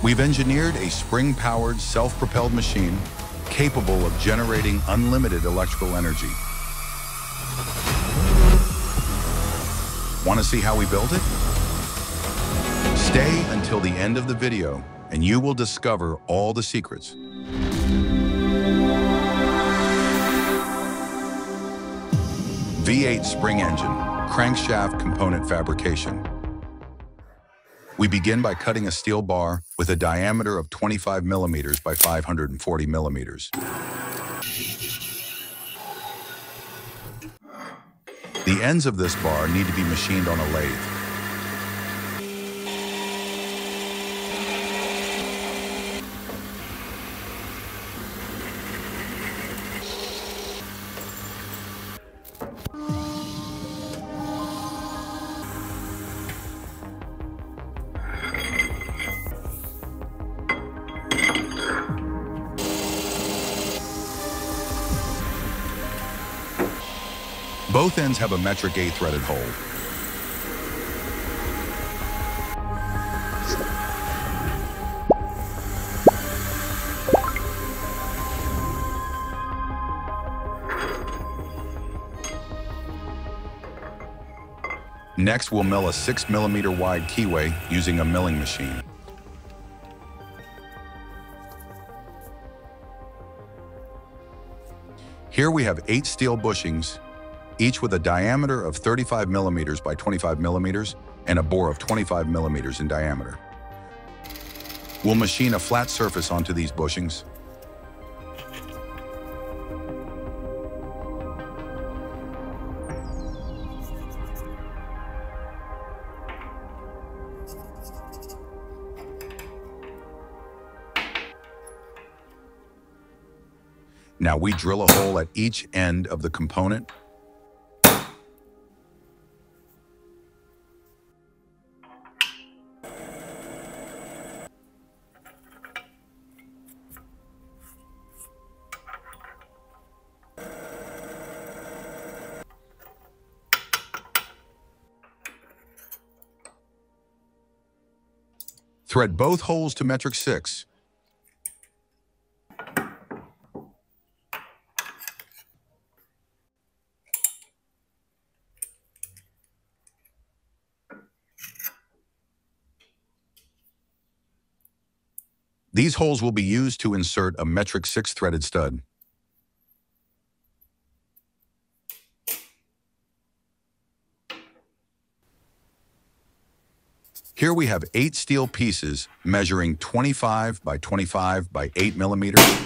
We've engineered a spring-powered, self-propelled machine capable of generating unlimited electrical energy. Want to see how we built it? Stay until the end of the video, and you will discover all the secrets. V8 spring engine, crankshaft component fabrication. We begin by cutting a steel bar with a diameter of 25 millimeters by 540 millimeters. The ends of this bar need to be machined on a lathe. Both ends have a metric 8-threaded hole. Next, we'll mill a 6 millimeter wide keyway using a milling machine. Here we have 8 steel bushings, each with a diameter of 35 millimeters by 25 millimeters and a bore of 25 millimeters in diameter. We'll machine a flat surface onto these bushings. Now we drill a hole at each end of the component. Thread both holes to metric 6. These holes will be used to insert a metric 6 threaded stud. Here we have 8 steel pieces measuring 25 by 25 by 8 millimeters.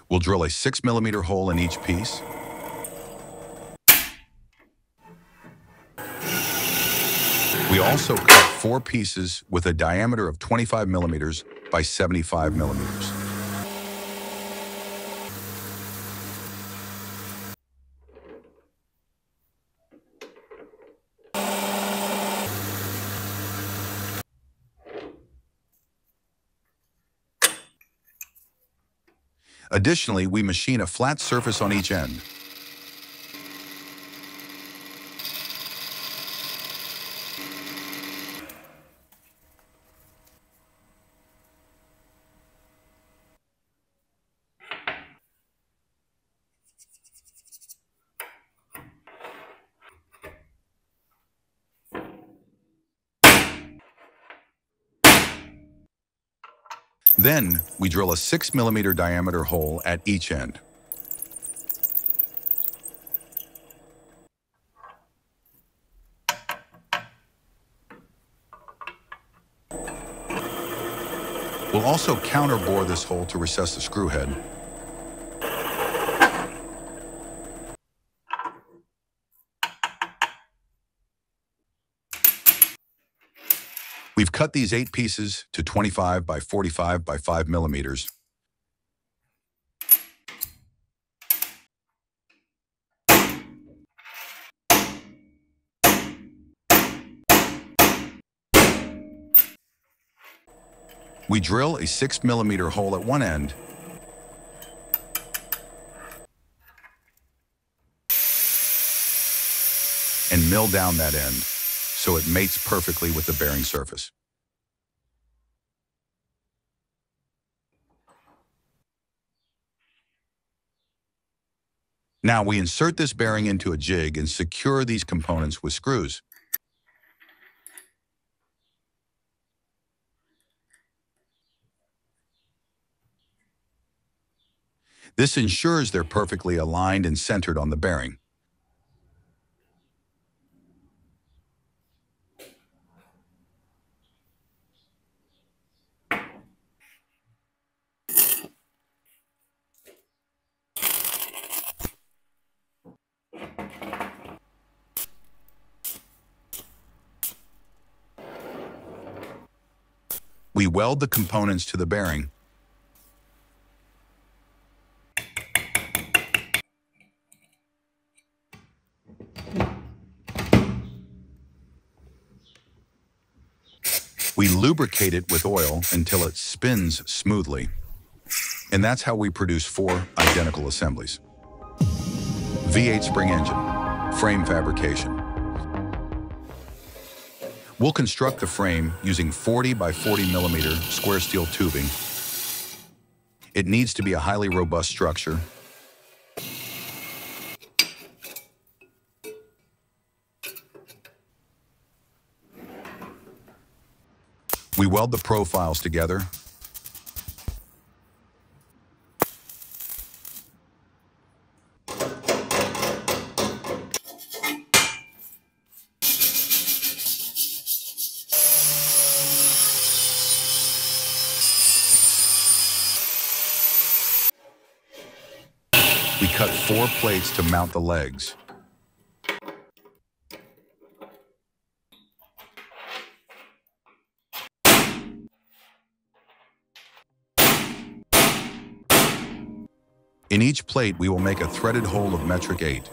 We'll drill a 6 millimeter hole in each piece. We also cut 4 pieces with a diameter of 25 millimeters by 75 millimeters. Additionally, we machine a flat surface on each end. Then, we drill a 6 millimeter diameter hole at each end. We'll also counterbore this hole to recess the screw head. We've cut these 8 pieces to 25 by 45 by 5 millimeters. We drill a 6 millimeter hole at one end and mill down that end so it mates perfectly with the bearing surface. Now we insert this bearing into a jig and secure these components with screws. This ensures they're perfectly aligned and centered on the bearing. We weld the components to the bearing. We lubricate it with oil until it spins smoothly. And that's how we produce 4 identical assemblies. V8 spring engine, frame fabrication. We'll construct the frame using 40 by 40 millimeter square steel tubing. It needs to be a highly robust structure. We weld the profiles together. We cut 4 plates to mount the legs. In each plate, we will make a threaded hole of metric 8.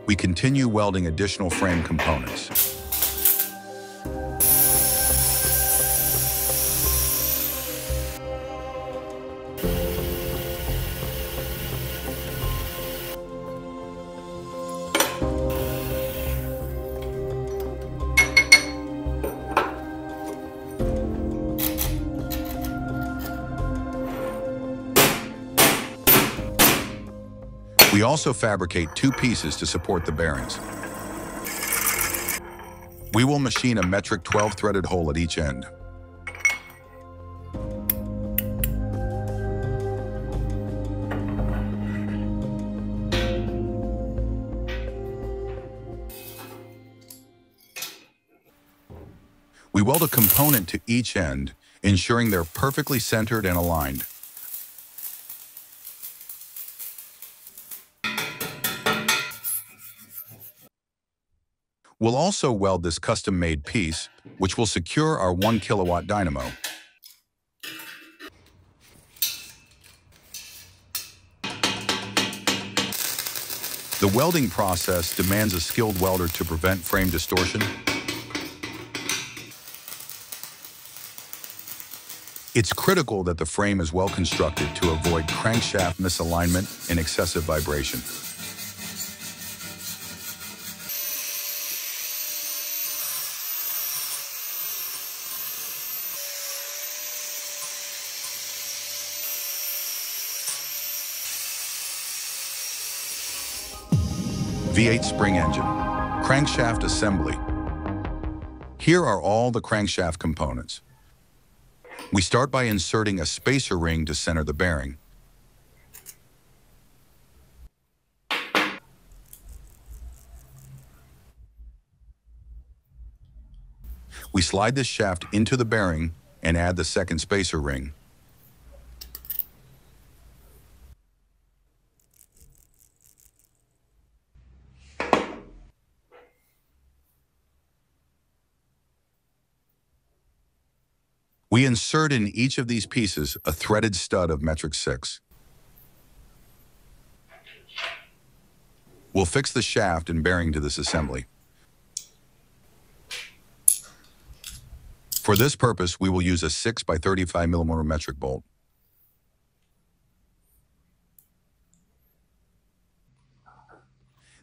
We continue welding additional frame components. We also fabricate 2 pieces to support the bearings. We will machine a metric 12 threaded hole at each end. We weld a component to each end, ensuring they're perfectly centered and aligned. We'll also weld this custom-made piece, which will secure our 1 kilowatt dynamo. The welding process demands a skilled welder to prevent frame distortion. It's critical that the frame is well constructed to avoid crankshaft misalignment and excessive vibration. V8 spring engine, crankshaft assembly. Here are all the crankshaft components. We start by inserting a spacer ring to center the bearing. We slide this shaft into the bearing and add the second spacer ring. We insert in each of these pieces a threaded stud of metric 6. We'll fix the shaft and bearing to this assembly. For this purpose, we will use a 6 by 35 millimeter metric bolt.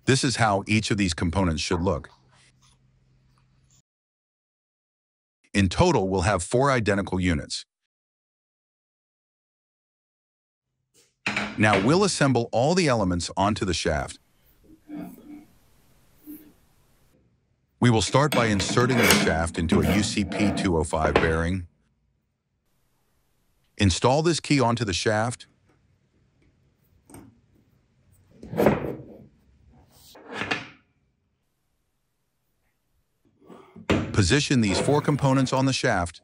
This is how each of these components should look. In total, we'll have 4 identical units. Now we'll assemble all the elements onto the shaft. We will start by inserting the shaft into a UCP 205 bearing. Install this key onto the shaft. Position these 4 components on the shaft.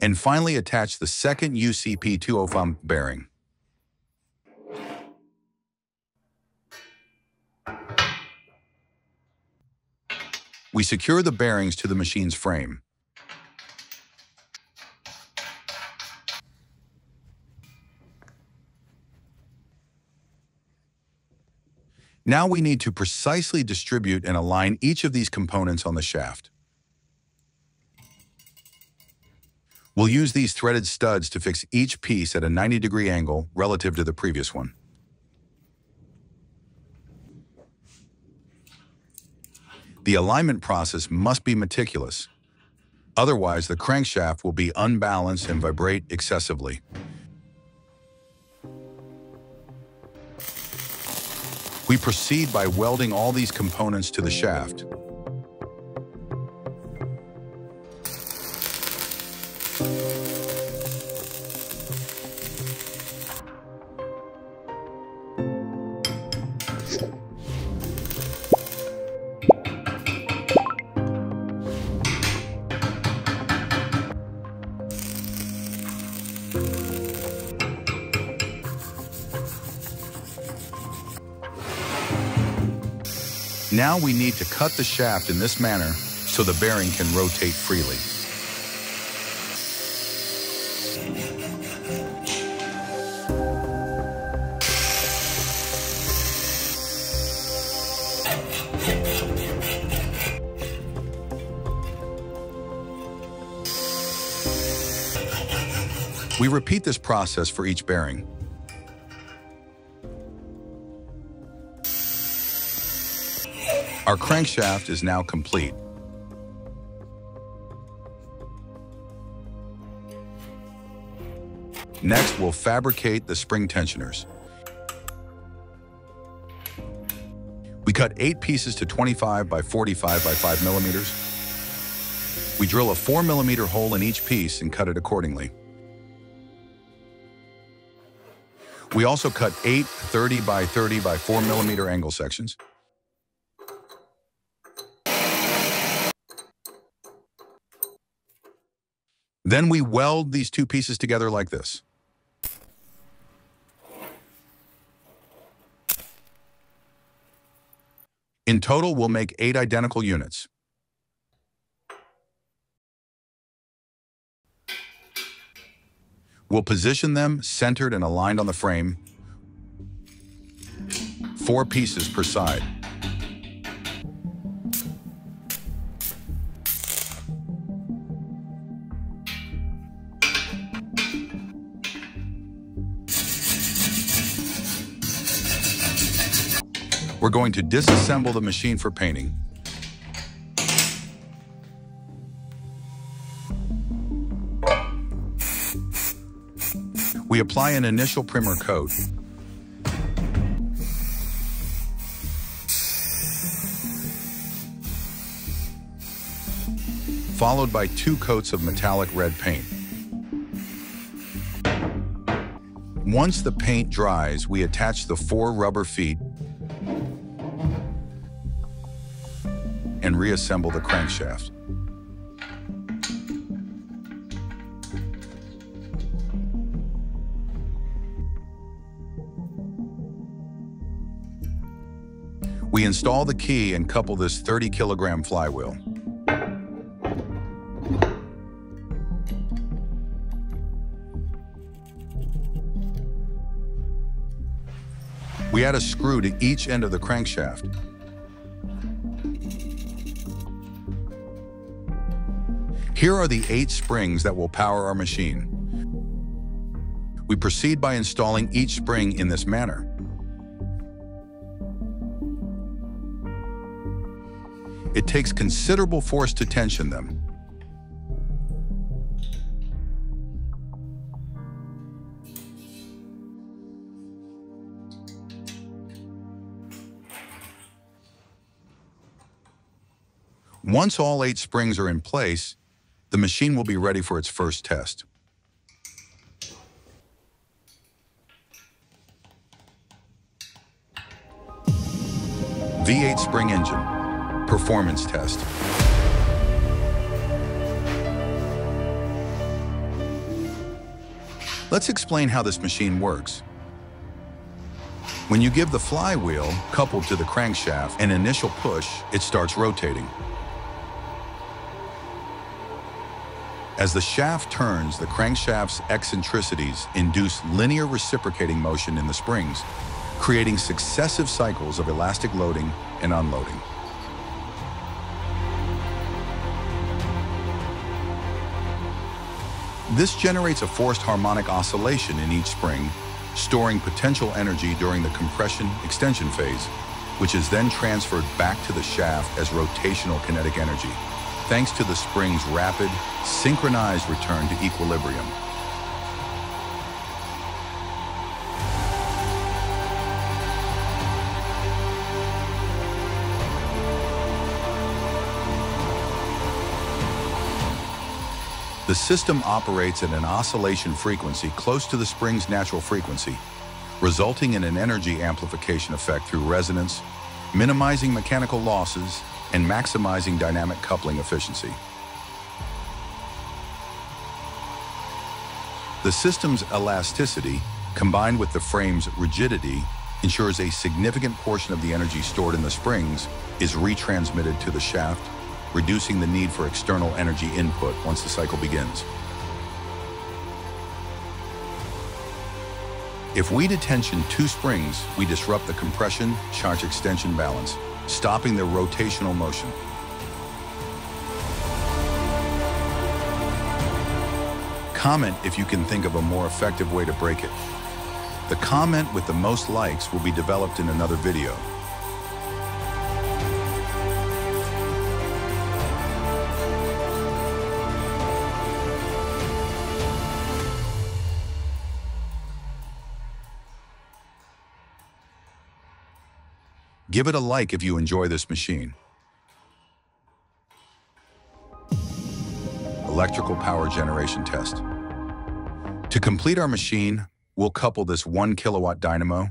And finally attach the second UCP 205 bearing. We secure the bearings to the machine's frame. Now we need to precisely distribute and align each of these components on the shaft. We'll use these threaded studs to fix each piece at a 90-degree angle relative to the previous one. The alignment process must be meticulous. Otherwise, the crankshaft will be unbalanced and vibrate excessively. We proceed by welding all these components to the shaft. Now we need to cut the shaft in this manner so the bearing can rotate freely. We repeat this process for each bearing. Our crankshaft is now complete. Next, we'll fabricate the spring tensioners. We cut 8 pieces to 25 by 45 by 5 millimeters. We drill a 4 millimeter hole in each piece and cut it accordingly. We also cut 8 30 by 30 by 4 millimeter angle sections. Then we weld these 2 pieces together like this. In total, we'll make 8 identical units. We'll position them centered and aligned on the frame, 4 pieces per side. We're going to disassemble the machine for painting. We apply an initial primer coat. Followed by 2 coats of metallic red paint. Once the paint dries, we attach the 4 rubber feet and reassemble the crankshaft. We install the key and couple this 30-kilogram flywheel. We add a screw to each end of the crankshaft. Here are the 8 springs that will power our machine. We proceed by installing each spring in this manner. It takes considerable force to tension them. Once all 8 springs are in place, the machine will be ready for its first test. V8 spring engine, performance test. Let's explain how this machine works. When you give the flywheel, coupled to the crankshaft, an initial push, it starts rotating. As the shaft turns, the crankshaft's eccentricities induce linear reciprocating motion in the springs, creating successive cycles of elastic loading and unloading. This generates a forced harmonic oscillation in each spring, storing potential energy during the compression-extension phase, which is then transferred back to the shaft as rotational kinetic energy, thanks to the spring's rapid, synchronized return to equilibrium. The system operates at an oscillation frequency close to the spring's natural frequency, resulting in an energy amplification effect through resonance, minimizing mechanical losses, and maximizing dynamic coupling efficiency. The system's elasticity, combined with the frame's rigidity, ensures a significant portion of the energy stored in the springs is retransmitted to the shaft, reducing the need for external energy input once the cycle begins. If we detension 2 springs, we disrupt the compression-charge extension balance, stopping their rotational motion. Comment if you can think of a more effective way to break it. The comment with the most likes will be developed in another video. Give it a like if you enjoy this machine. Electrical power generation test. To complete our machine, we'll couple this 1 kilowatt dynamo.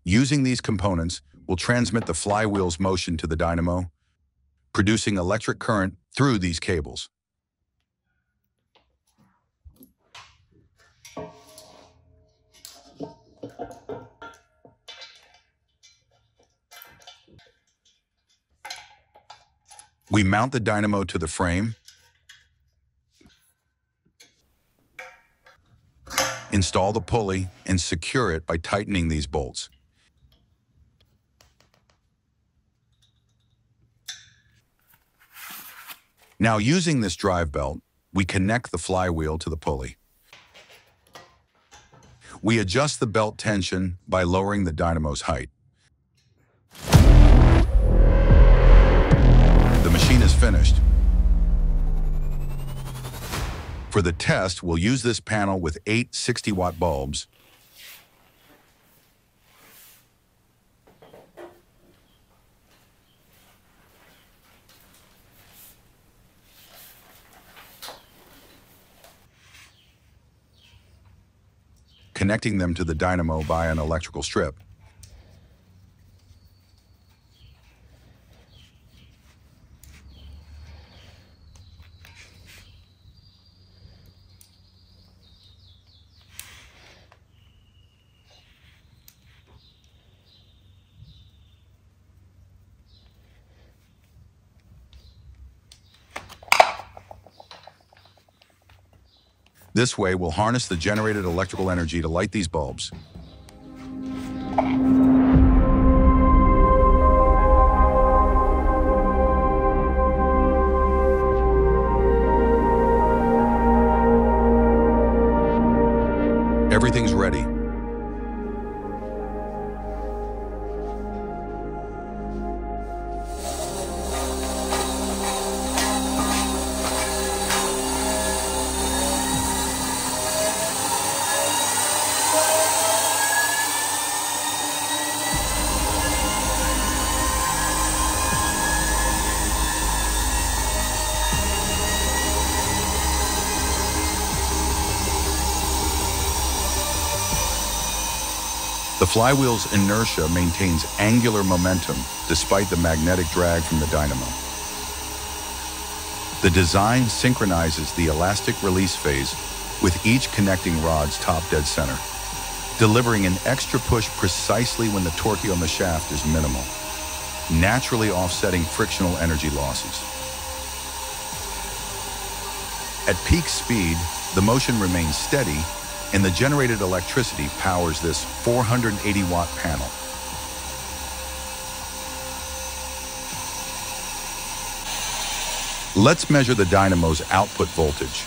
Using these components, we'll transmit the flywheel's motion to the dynamo, producing electric current through these cables. We mount the dynamo to the frame, install the pulley, and secure it by tightening these bolts. Now, using this drive belt, we connect the flywheel to the pulley. We adjust the belt tension by lowering the dynamo's height. The machine is finished. For the test, we'll use this panel with 8 60-watt bulbs. Connecting them to the dynamo by an electrical strip. This way, we'll harness the generated electrical energy to light these bulbs. Everything's ready. The flywheel's inertia maintains angular momentum despite the magnetic drag from the dynamo. The design synchronizes the elastic release phase with each connecting rod's top dead center, delivering an extra push precisely when the torque on the shaft is minimal, naturally offsetting frictional energy losses. At peak speed, the motion remains steady, and the generated electricity powers this 480-watt panel. Let's measure the dynamo's output voltage.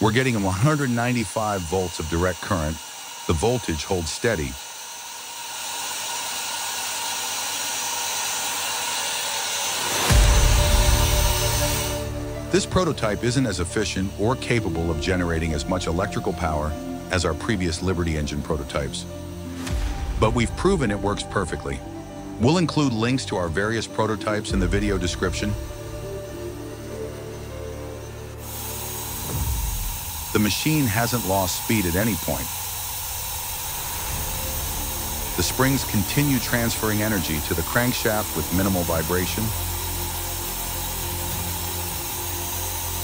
We're getting 195 volts of direct current. The voltage holds steady. This prototype isn't as efficient or capable of generating as much electrical power as our previous Liberty engine prototypes. But we've proven it works perfectly. We'll include links to our various prototypes in the video description. The machine hasn't lost speed at any point. The springs continue transferring energy to the crankshaft with minimal vibration.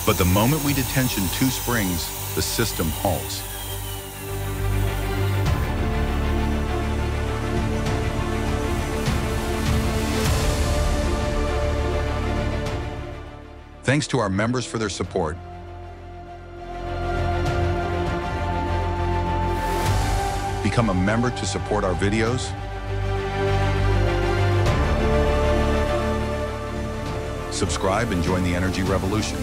But the moment we detension two springs, the system halts. Thanks to our members for their support. Become a member to support our videos. Subscribe and join the energy revolution.